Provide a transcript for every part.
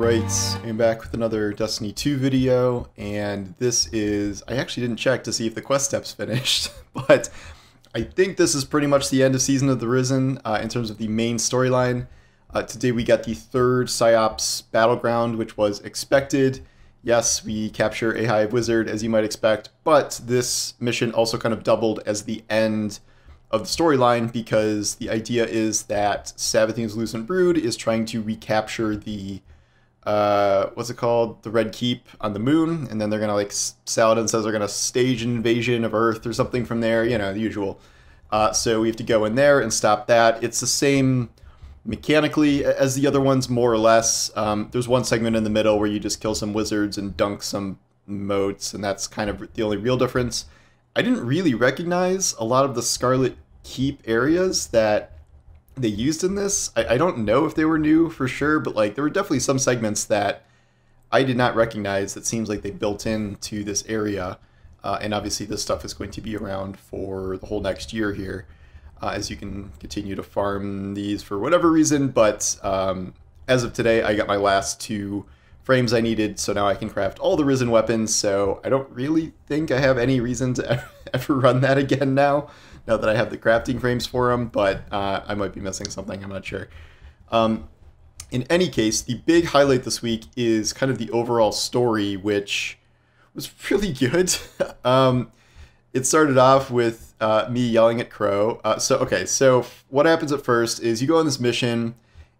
Alright, I'm back with another Destiny 2 video, and this is, I actually didn't check to see if the quest step's finished, but I think this is pretty much the end of Season of the Risen in terms of the main storyline. Today we got the third PsyOps Battleground, which was expected. Yes, we capture a Hive Wizard, as you might expect, but this mission also kind of doubled as the end of the storyline, because the idea is that Savathun's Lucent Brood is trying to recapture the what's it called? The Red Keep on the moon, and then they're gonna, like, Saladin says they're gonna stage an invasion of Earth or something from there, you know, the usual. So we have to go in there and stop that. It's the same mechanically as the other ones, more or less. There's one segment in the middle where you just kill some wizards and dunk some moats, and that's kind of the only real difference. I didn't really recognize a lot of the Scarlet Keep areas that they used in this. I don't know if they were new for sure, but like there were definitely some segments that I did not recognize that seems like they built into this area. And obviously this stuff is going to be around for the whole next year here, as you can continue to farm these for whatever reason. But as of today, I got my last 2 frames I needed, so now I can craft all the Risen weapons, so I don't really think I have any reason to ever run that again now that I have the crafting frames for them, but I might be missing something, I'm not sure. In any case, the big highlight this week is kind of the overall story, which was really good. It started off with me yelling at Crow. So what happens at first is you go on this mission,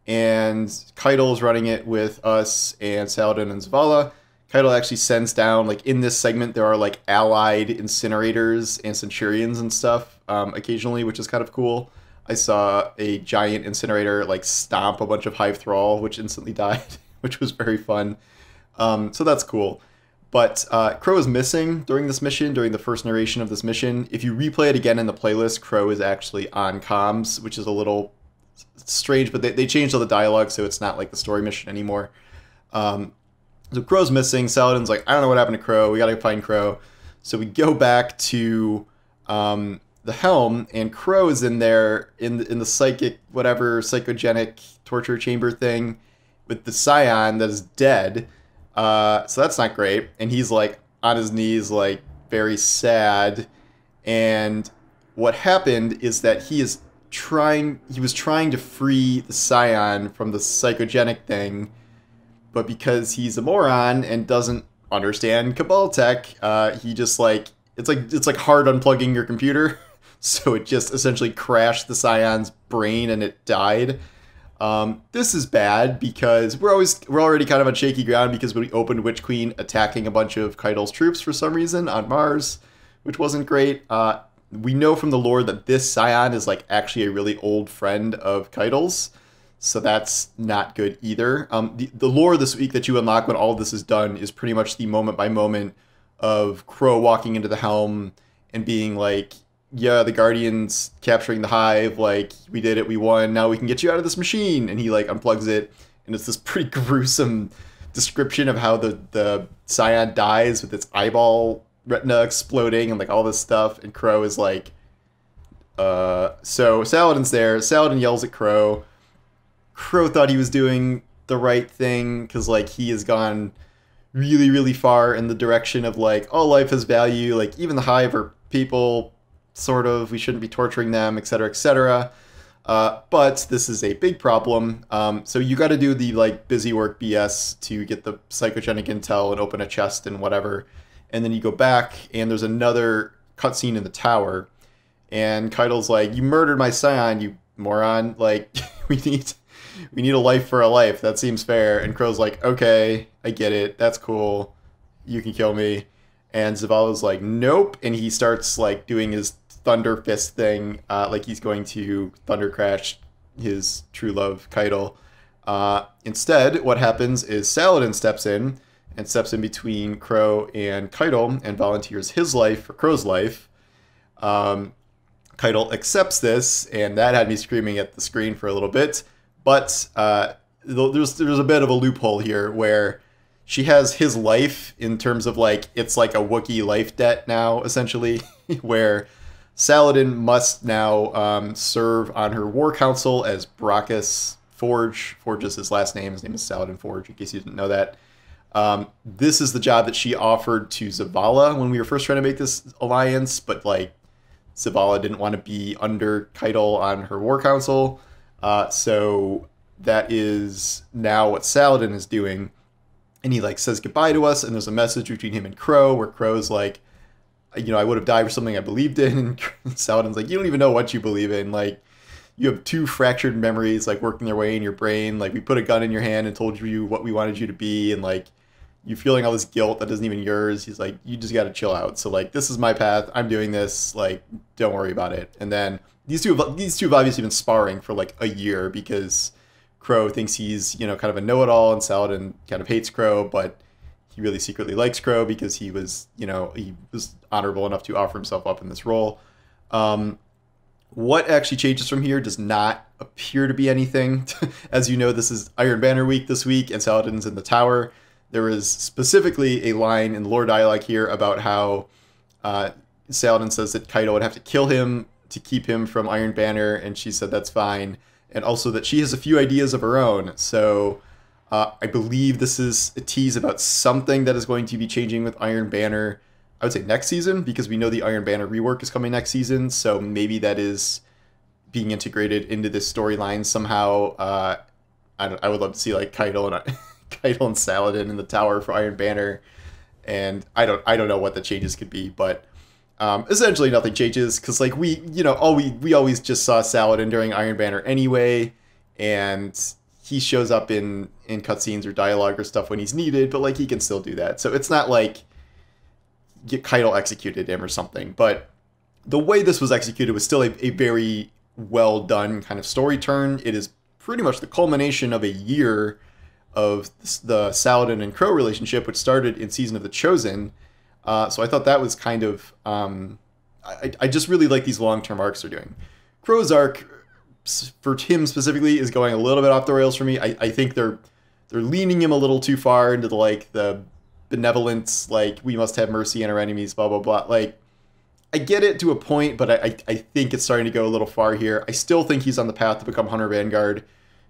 and Keitel is running it with us and Saladin and Zavala. Keitel actually sends down, like, in this segment, there are, like, allied incinerators and centurions and stuff occasionally, which is kind of cool. I saw a giant incinerator, like, stomp a bunch of Hive Thrall, which instantly died, which was very fun. So that's cool. But Crow is missing during this mission, during the first narration of this mission. If you replay it again in the playlist, Crow is actually on comms, which is a little strange, but they changed all the dialogue, so it's not like the story mission anymore. So Crow's missing. Saladin's like, I don't know what happened to Crow. We gotta find Crow. So we go back to the helm, and Crow is in there in the psychic, whatever, psychogenic torture chamber thing with the Scion that is dead. So that's not great. And he's like on his knees, like very sad. And what happened is that he was trying to free the Scion from the psychogenic thing, but because he's a moron and doesn't understand Cabal tech, he just like it's like hard unplugging your computer, so it just essentially crashed the Scion's brain and it died. This is bad because we're already kind of on shaky ground, because we opened Witch Queen attacking a bunch of Keitel's troops for some reason on Mars, which wasn't great. We know from the lore that this Scion is like actually a really old friend of Keitel's, so that's not good either. The lore this week that you unlock when all of this is done is pretty much the moment by moment of Crow walking into the helm and being like, yeah, the Guardians capturing the Hive, like, we did it, we won, now we can get you out of this machine, and he like unplugs it, and it's this pretty gruesome description of how the Scion dies with its eyeball retina exploding and like all this stuff, and Crow is like, so Saladin's there. Saladin yells at Crow. Crow thought he was doing the right thing, because like he has gone really, really far in the direction of like, all life has value, like even the Hive are people, sort of, we shouldn't be torturing them, etc., etc. But this is a big problem. So you got to do the like busy work BS to get the psychogenic intel and open a chest and whatever. And then you go back, and there's another cutscene in the tower, and Keitel's like, you murdered my Scion, you moron. Like, we need a life for a life. That seems fair. And Crow's like, okay, I get it. That's cool. You can kill me. And Zavala's like, nope. And he starts like doing his Thunder Fist thing, like he's going to Thunder Crash his true love, Keitel. Instead, what happens is Saladin steps in between Crow and Keitel and volunteers his life for Crow's life. Keitel accepts this, and that had me screaming at the screen for a little bit. But there's a bit of a loophole here where she has his life in terms of like, it's like a Wookiee life debt now, essentially, where Saladin must now serve on her war council as Brachus Forge. Forge is his last name. His name is Saladin Forge, in case you didn't know that. This is the job that she offered to Zavala when we were first trying to make this alliance, but like Zavala didn't want to be under Keitel on her war council. So that is now what Saladin is doing. And he like says goodbye to us, and there's a message between him and Crow where Crow's like, I would have died for something I believed in. And Saladin's like, you don't even know what you believe in. Like, you have two fractured memories like working their way in your brain. Like, we put a gun in your hand and told you what we wanted you to be, and like you feeling all this guilt that isn't even yours. He's like, you just got to chill out. So like, this is my path. I'm doing this. Like, don't worry about it. And then these two have obviously been sparring for like a year because Crow thinks he's, kind of a know-it-all, and Saladin kind of hates Crow, but he really secretly likes Crow because he was honorable enough to offer himself up in this role. What actually changes from here does not appear to be anything. As you know, this is Iron Banner week this week, and Saladin's in the tower. There is specifically a line in the lore dialogue here about how Saladin says that Keitel would have to kill him to keep him from Iron Banner, and she said that's fine. And also that she has a few ideas of her own. So I believe this is a tease about something that is going to be changing with Iron Banner, I would say next season, because we know the Iron Banner rework is coming next season. So maybe that is being integrated into this storyline somehow. I would love to see like Keitel and Saladin in the tower for Iron Banner. And I don't know what the changes could be, but essentially nothing changes, because like we always just saw Saladin during Iron Banner anyway, and he shows up in cutscenes or dialogue or stuff when he's needed, but like he can still do that. So it's not like Keitel executed him or something, but the way this was executed was still a very well done kind of story turn. It is pretty much the culmination of a year of the Saladin and Crow relationship, which started in Season of the Chosen. So I thought that was kind of, I just really like these long-term arcs they're doing. Crow's arc, for him specifically, is going a little bit off the rails for me. I think they're leaning him a little too far into the benevolence, like, we must have mercy on our enemies, blah, blah, blah. Like, I get it to a point, but I think it's starting to go a little far here. I still think he's on the path to become Hunter Vanguard.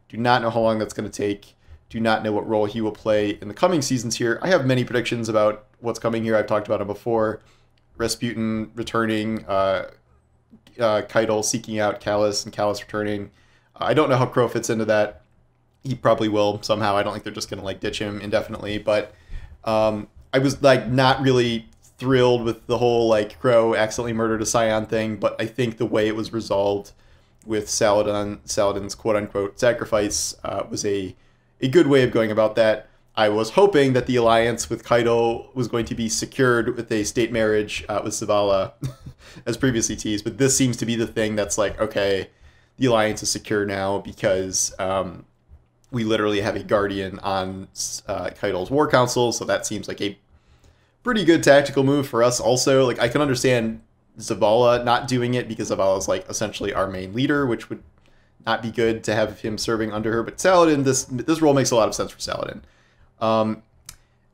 Do not know how long that's going to take. Do not know what role he will play in the coming seasons here. I have many predictions about what's coming here. I've talked about him before. Rasputin returning, Keitel seeking out Callus, and Callus returning. I don't know how Crow fits into that. He probably will somehow. I don't think they're just going to like ditch him indefinitely, but I was like not really thrilled with the whole like Crow accidentally murdered a Scion thing, but I think the way it was resolved with Saladin's quote-unquote sacrifice was a good way of going about that. I was hoping that the alliance with Keitel was going to be secured with a state marriage with Zavala, as previously teased, but this seems to be the thing that's like, okay, the alliance is secure now because we literally have a guardian on Keitel's war council, so that seems like a pretty good tactical move for us also. Like, I can understand Zavala not doing it because Zavala's like essentially our main leader, which would not be good to have him serving under her. But Saladin, this role makes a lot of sense for Saladin.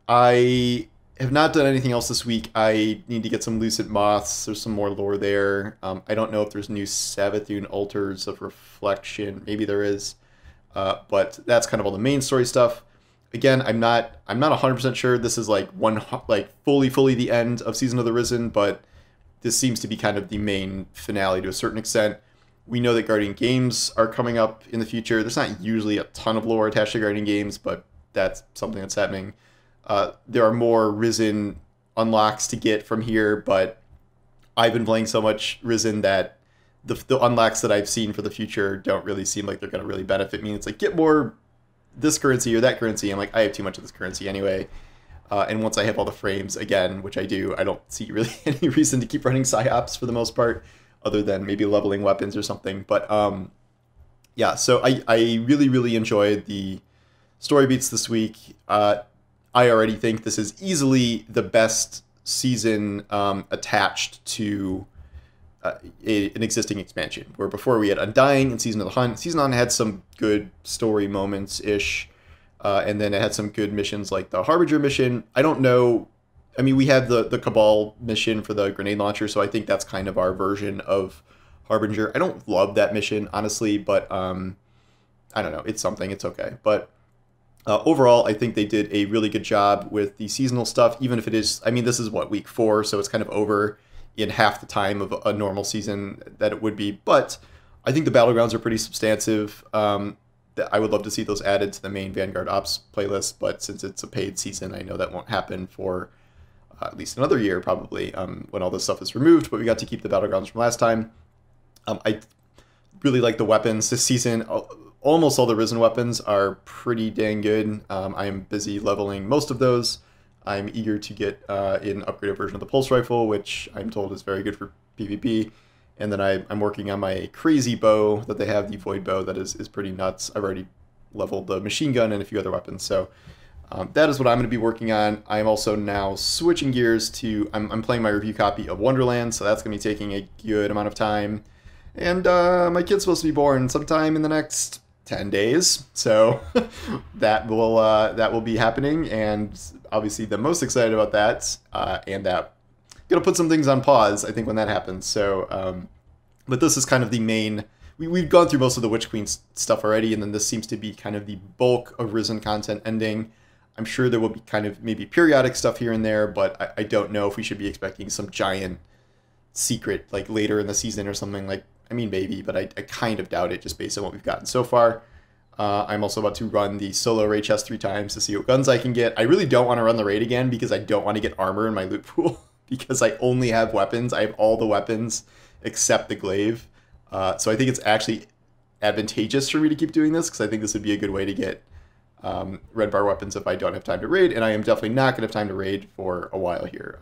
I have not done anything else this week. I need to get some Lucent Moths. There's some more lore there. I don't know if there's new Savathun Altars of Reflection. Maybe there is. But that's kind of all the main story stuff. Again, I'm not 100% sure this is like fully the end of Season of the Risen, but this seems to be kind of the main finale to a certain extent. We know that Guardian Games are coming up in the future. There's not usually a ton of lore attached to Guardian Games, but that's something that's happening. There are more Risen unlocks to get from here, but I've been playing so much Risen that the unlocks that I've seen for the future don't really seem like they're going to really benefit me. It's like, get more this currency or that currency. I'm like, I have too much of this currency anyway. And once I have all the frames again, which I do, I don't see really any reason to keep running PsyOps for the most part, other than maybe leveling weapons or something. But yeah, so I really, really enjoyed the story beats this week. I already think this is easily the best season attached to an existing expansion, where before we had Undying and Season of the Hunt. Season of the Hunt had some good story moments-ish, and then it had some good missions like the Harbinger mission. I don't know, I mean, we had the Cabal mission for the grenade launcher, so I think that's kind of our version of Harbinger. I don't love that mission, honestly, but I I don't know, it's something, it's okay. But overall, I think they did a really good job with the seasonal stuff, even if it is, I mean, this is what, week 4, so it's kind of over in half the time of a normal season that it would be. But I think the battlegrounds are pretty substantive. I would love to see those added to the main Vanguard Ops playlist, but since it's a paid season, I know that won't happen for at least another year, probably, when all this stuff is removed. But we got to keep the battlegrounds from last time. I really like the weapons this season. Almost all the Risen weapons are pretty dang good. I am busy leveling most of those. I'm eager to get an upgraded version of the Pulse Rifle, which I'm told is very good for PvP. And then I'm working on my crazy bow that they have, the Void Bow, that is pretty nuts. I've already leveled the machine gun and a few other weapons, so that is what I'm going to be working on. I'm also now switching gears to, I'm playing my review copy of Wonderland, so that's going to be taking a good amount of time. And my kid's supposed to be born sometime in the next 10 days, so that will be happening, and obviously the most excited about that, and that gonna put some things on pause, I think, when that happens. So, but this is kind of the main. We've gone through most of the Witch Queen stuff already, and then this seems to be kind of the bulk of Risen content ending. I'm sure there will be kind of maybe periodic stuff here and there, but I don't know if we should be expecting some giant secret like later in the season or something. Like, I mean, maybe, but I kind of doubt it just based on what we've gotten so far. I'm also about to run the solo raid chest 3 times to see what guns I can get. I really don't want to run the raid again because I don't want to get armor in my loot pool. Because I only have weapons. I have all the weapons except the glaive. So I think it's actually advantageous for me to keep doing this, because I think this would be a good way to get red bar weapons if I don't have time to raid, and I am definitely not going to have time to raid for a while here.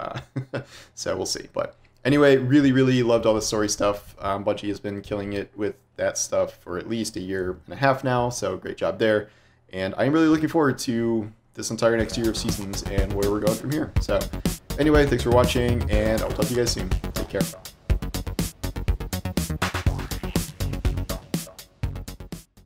So we'll see. But anyway, really, really loved all the story stuff. Bungie has been killing it with that stuff for at least a year and a half now, so great job there. And I'm really looking forward to this entire next year of seasons and where we're going from here. So anyway, thanks for watching, and I'll talk to you guys soon. Take care.